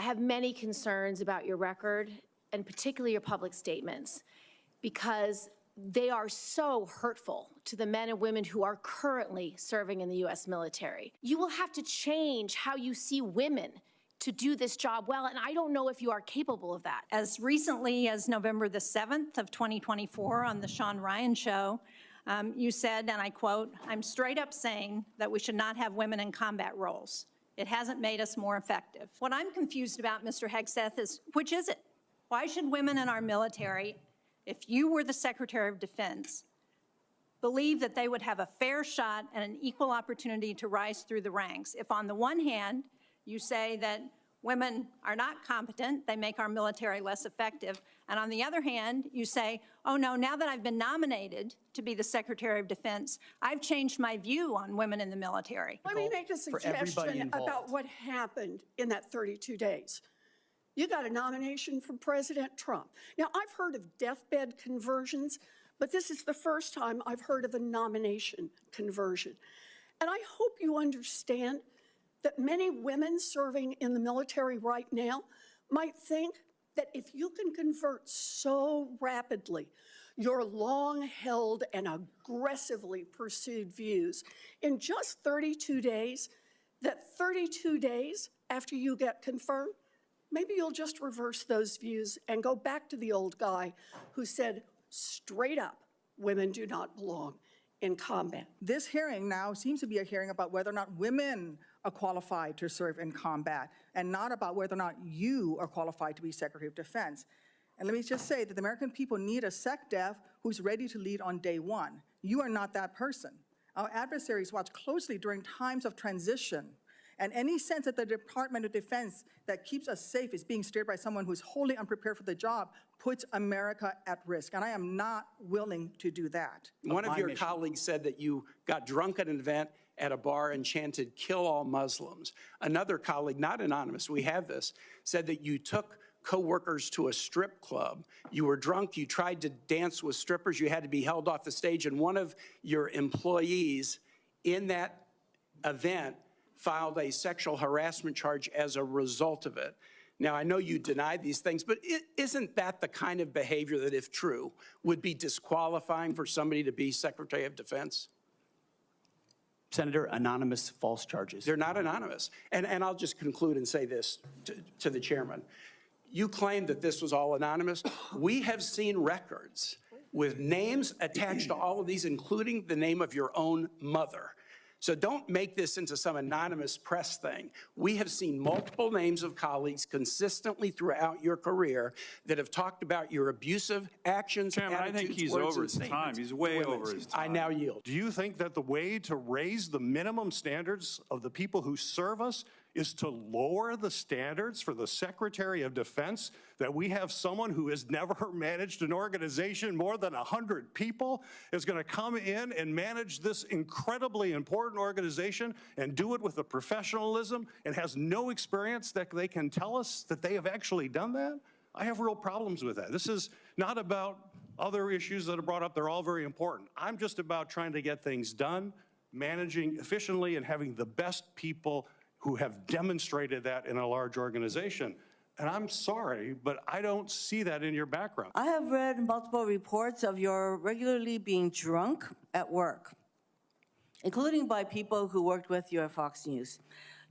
have many concerns about your record, and particularly your public statements, because they are so hurtful to the men and women who are currently serving in the U.S. military. You will have to change how you see women to do this job well, and I don't know if you are capable of that. As recently as November the 7th of 2024 on the Sean Ryan Show, you said, and I quote, "I'm straight up saying that we should not have women in combat roles. It hasn't made us more effective." What I'm confused about, Mr. Hegseth, is which is it? Why should women in our military, if you were the Secretary of Defense, believe that they would have a fair shot and an equal opportunity to rise through the ranks? If on the one hand, you say that women are not competent, they make our military less effective, and on the other hand, you say, oh no, now that I've been nominated to be the Secretary of Defense, I've changed my view on women in the military. Let me make a suggestion about what happened in that 32 days. You got a nomination from President Trump. Now, I've heard of deathbed conversions, but this is the first time I've heard of a nomination conversion. And I hope you understand that many women serving in the military right now might think that if you can convert so rapidly your long-held and aggressively pursued views in just 32 days, that 32 days after you get confirmed, maybe you'll just reverse those views and go back to the old guy who said straight up, women do not belong in combat. This hearing now seems to be a hearing about whether or not women are qualified to serve in combat, and not about whether or not you are qualified to be Secretary of Defense. And let me just say that the American people need a SecDef who's ready to lead on day one. You are not that person. Our adversaries watch closely during times of transition, and any sense that the Department of Defense that keeps us safe is being steered by someone who's wholly unprepared for the job puts America at risk, and I am not willing to do that. One of your colleagues said that you got drunk at an event at a bar and chanted, "Kill all Muslims." Another colleague, not anonymous, we have this, said that you took co-workers to a strip club. You were drunk, you tried to dance with strippers, you had to be held off the stage, and one of your employees in that event filed a sexual harassment charge as a result of it. Now, I know you deny these things, but isn't that the kind of behavior that, if true, would be disqualifying for somebody to be Secretary of Defense? Senator, anonymous false charges. They're not anonymous. And I'll just conclude and say this to the chairman. You claim that this was all anonymous. We have seen records with names attached to all of these, including the name of your own mother. So don't make this into some anonymous press thing. We have seen multiple names of colleagues consistently throughout your career that have talked about your abusive actions, Chairman, I think he's over his time. He's way over his time. I now yield. Do you think that the way to raise the minimum standards of the people who serve us is to lower the standards for the Secretary of Defense? That we have someone who has never managed an organization more than 100 people is going to come in and manage this incredibly important organization and do it with a professionalism and has no experience that they can tell us that they have actually done that? I have real problems with that. This is not about other issues that are brought up. They're all very important. I'm just about trying to get things done, managing efficiently, and having the best people who have demonstrated that in a large organization. And I'm sorry, but I don't see that in your background. I have read multiple reports of your regularly being drunk at work, including by people who worked with you at Fox News.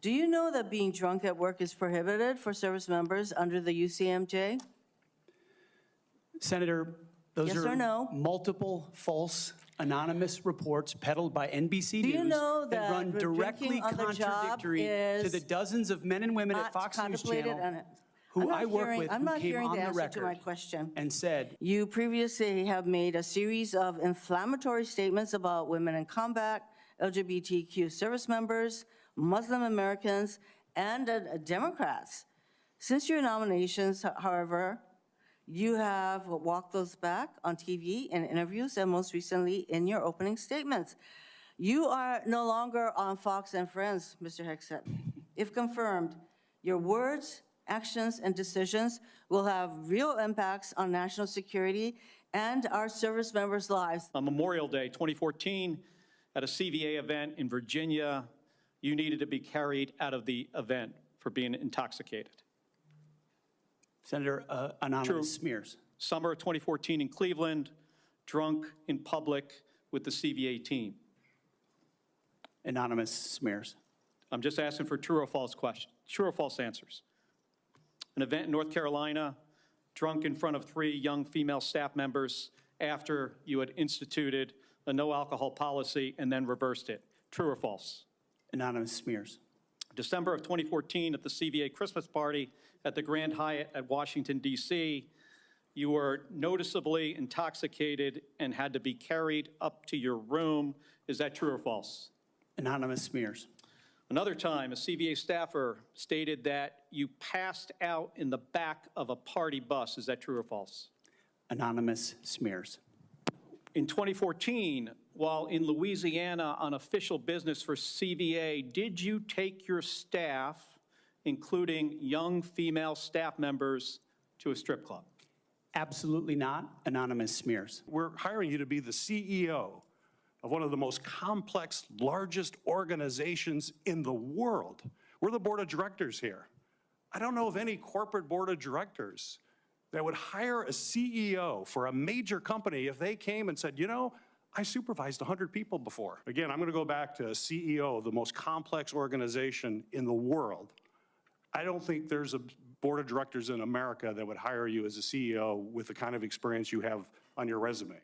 Do you know that being drunk at work is prohibited for service members under the UCMJ? Senator, those yes are no? multiple false anonymous reports peddled by NBC Do News you know that run directly contradictory to the dozens of men and women at Fox News Channel who I work with who came on the record and said, you previously have made a series of inflammatory statements about women in combat, LGBTQ service members, Muslim Americans, and Democrats. Since your nominations, however, you have walked those back on TV in interviews and most recently in your opening statements. You are no longer on Fox and Friends, Mr. Hegseth. If confirmed, your words, actions, and decisions will have real impacts on national security and our service members' lives. On Memorial Day 2014, at a CVA event in Virginia, you needed to be carried out of the event for being intoxicated. Senator, anonymous smears. Summer of 2014 in Cleveland, drunk in public with the CVA team. Anonymous smears. I'm just asking for true or false questions, true or false answers. An event in North Carolina, drunk in front of 3 young female staff members after you had instituted a no alcohol policy and then reversed it. True or false? Anonymous smears. December of 2014 at the CVA Christmas party at the Grand Hyatt at Washington, D.C., you were noticeably intoxicated and had to be carried up to your room. Is that true or false? Anonymous smears. Another time, a CVA staffer stated that you passed out in the back of a party bus. Is that true or false? Anonymous smears. In 2014, while in Louisiana on official business for CVA, did you take your staff, including young female staff members, to a strip club? Absolutely not. Anonymous smears. We're hiring you to be the CEO of one of the most complex, largest organizations in the world. We're the board of directors here. I don't know of any corporate board of directors that would hire a CEO for a major company if they came and said, you know, I supervised 100 people before. Again, I'm going to go back to CEO of the most complex organization in the world. I don't think there's a board of directors in America that would hire you as a CEO with the kind of experience you have on your resume.